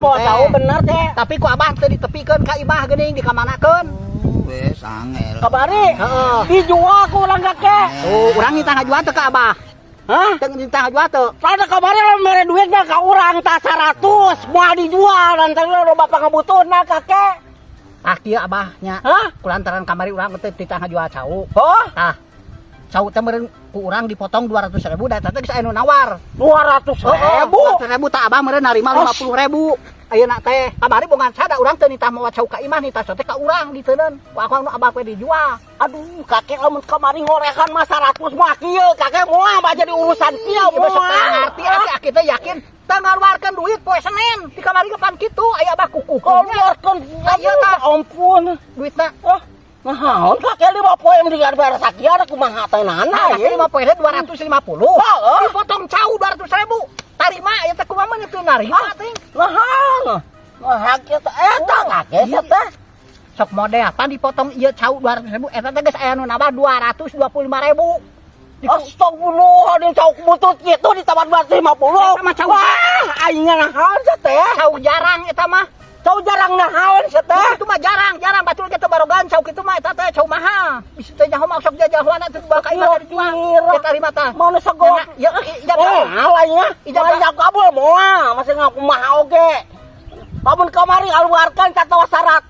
Mau tahu bener teh. Tapi ku abah teu ditepikeun ka imah geuning dikamanakeun. Wes angel. Kabari. Dijual ku urang kakek. Oh, urang minta ngajual teu ka abah. Hah? Teu minta ngajual teu. Kada kabari lah mere duit mah ka urang tah 100 moal dijual lantaran lo bapak ngabutuhna kakek. Ah kieu abahnya. Hah? Kulantaran kamari urang teu titah ngajual cau. Oh, Tah. Cau teh meureun ku urang dipotong 200.000 da teh geus aya nu nawar. 200.000. 200.000 tah abah meureun narima 50.000. Ayeuna teh kamari bongan sada urang teu nitah mawa cau ka imah nitah teh ka urang diteuneun. Ku akang nu abah we dijual. Aduh, kakek lamun kamari ngorekan mah 100 mah kieu, kakek moal mah jadi urusan kieu Ieu sok moal. ngarti aki teh yakin teu ngaluarkeun duit poe Senin. Di kamari kapan kitu aya abah kukuh. Keluarkan Ayo, tah. ampun. Duitna Naon kakek 50 yang beres sakieu ada kumaha teh nana nah, ye. 50 250. Heeh. Dipotong cau 200.000. Tarima aya teh kumaha mah teu narima teh. Nahan. Nah, kita eta kakek teh. Sok model pan dipotong ieu cau 200.000 eta teh geus aya nu nambah 225.000. Astagfirullah, ada cau butut gitu di taman 250. Eta mah cau. Wah, aing nahan teh. Cau jarang eta mah. Cau jarang nahan teh. Itu mah jarang batul kita barogan cau kitu mah eta teh cau mahal. Bisi teh nyaho sok jajahoana teh bawa ka imah dijual. Eta tarima tah. Mana sagok? Ya Oh, alanya. Ijabah. Ijabah kabul moal, masih ngaku mahal oge. Lamun kamari aluarkan kata 100.